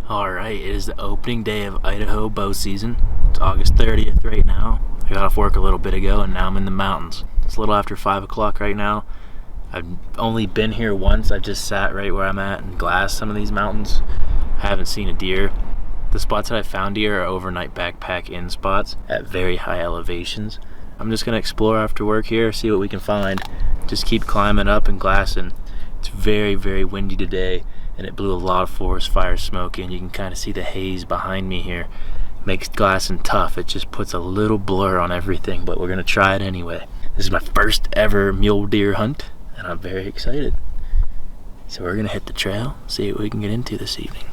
Alright, it is the opening day of Idaho bow season. It's August 30th right now. I got off work a little bit ago and now I'm in the mountains. It's a little after 5 o'clock right now. I've only been here once. I've just sat right where I'm at and glassed some of these mountains. I haven't seen a deer. The spots that I found deer are overnight backpack in spots at very high elevations. I'm just gonna explore after work here, see what we can find. Just keep climbing up and glassing. It's very, very windy today, and it blew a lot of forest fire smoke in. You can kind of see the haze behind me here. Makes glassing tough. It just puts a little blur on everything, but we're gonna try it anyway. This is my first ever mule deer hunt, and I'm very excited. So we're gonna hit the trail, see what we can get into this evening.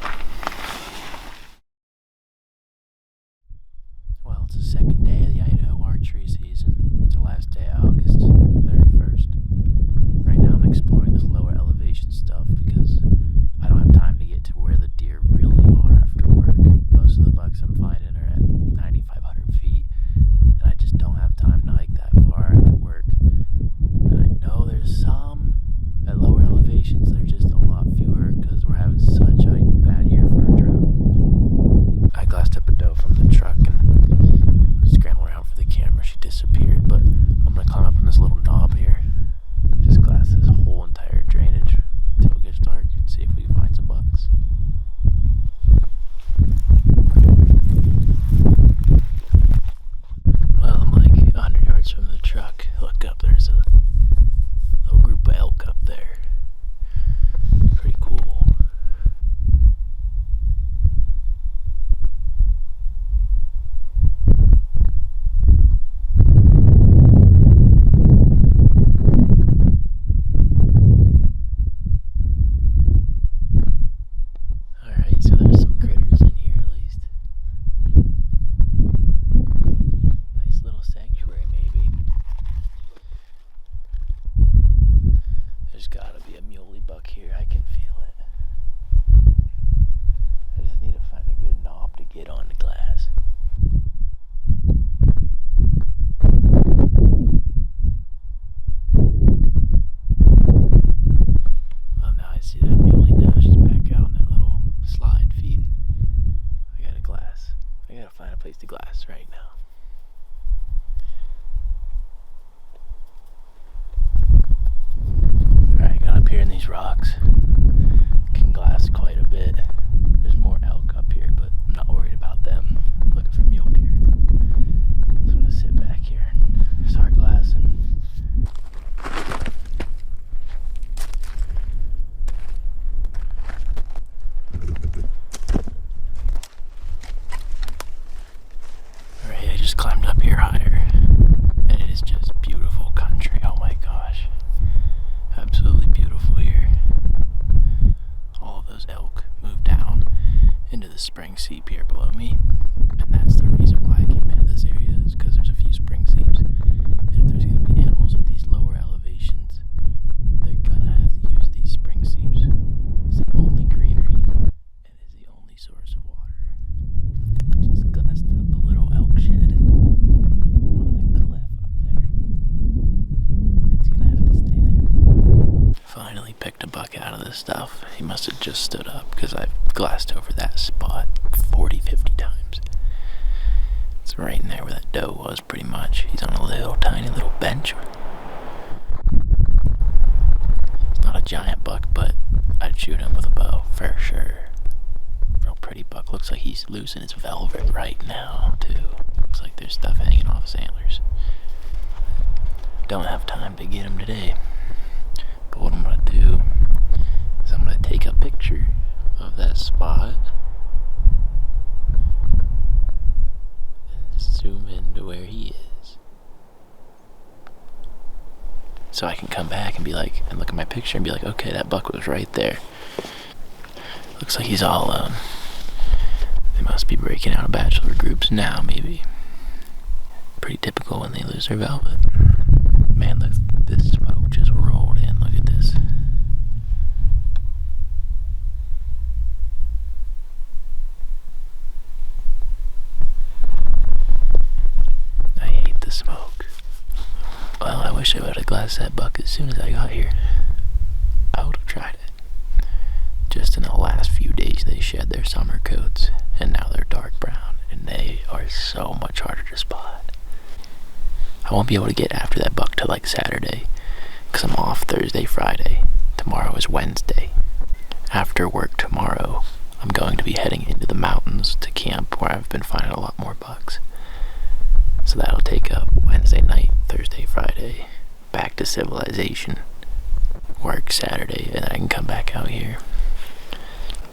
Well, it's the second day of the Idaho Archery season. It's the last day of August 31st. Right now I'm exploring this lower elevation stuff because I don't have time to get to where the deer really are after work. Most of the bucks I'm finding are at 9,500 feet, and I just don't have time to hike that far after work. And I know there's some at lower elevations, they're just a lot fewer because we're having such a bad year for a drought. I glassed up a doe from the truck and scrambled around for the camera. She disappeared, but I'm gonna climb up on this little knob here. Just glass this whole entire drainage until it gets dark and see if we can find some bucks. Well, I'm like 100 yards from the truck. Look up, there's a little group of elk up there. Pretty cool. Alright, so there's some critters in here at least. Nice little sanctuary maybe. There's gotta be a muley buck here, I can feel it. I just need to find a good knob to get on the glass. Well, now I see that muley now. She's back out on that little slide feeding. I got a glass. I gotta find a place to glass right now. Alright, got up here in these rocks. Can glass quite a bit. There's more elk up here, but I'm not worried about them. I'm looking for mule deer. So I'm gonna sit back here and start glassing. Alright, I just climbed up here higher, and it is just beautiful country. Oh my gosh. Absolutely beautiful here. All of those elk moved down into the spring seep here below me, and that's the reason why I came into this area, is because there's a few spring seeps, and if there's going to be animals at these lower elevations, they're gonna have to use these spring seeps. It's the only greenery, and is the only source of water. Just glassed up a little elk shed on the cliff up there. It's gonna have to stay there. Finally picked a buck out of this stuff. He must have just stood up because I've glassed over that spot 40-50 times. It's right in there where that doe was pretty much. He's on a little tiny little bench. It's not a giant buck, but I'd shoot him with a bow for sure. Real pretty buck. Looks like he's losing his velvet right now too. Looks like there's stuff hanging off his antlers. Don't have time to get him today. But what I'm gonna do is I'm gonna take a picture of that spot and zoom into where he is, so I can come back and be like, and look at my picture and be like, okay, that buck was right there. Looks like he's all alone. They must be breaking out of bachelor groups now, maybe. Pretty typical when they lose their velvet. Man, look, this smoke just rolled in. Look at this. I hate the smoke. Well, I wish I would have glassed that buck as soon as I got here. I would have tried it. just in the last few days they shed their summer coats, and now they're dark brown, and they are so much harder to spot. I won't be able to get after that buck till like Saturday, because I'm off Thursday, Friday. Tomorrow is Wednesday. After work tomorrow, I'm going to be heading into the mountains to camp where I've been finding a lot more bucks. So that'll take up Wednesday night, Thursday, Friday, back to civilization, work Saturday, and then I can come back out here.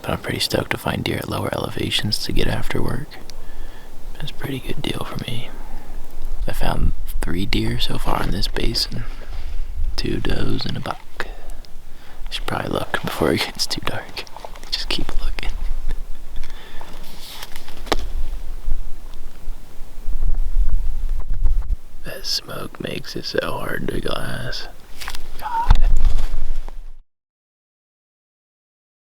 But I'm pretty stoked to find deer at lower elevations to get after work. That's a pretty good deal for me. I found 3 deer so far in this basin, 2 does and a buck. I should probably look before it gets too dark. Just keep looking. That smoke makes it so hard to glass.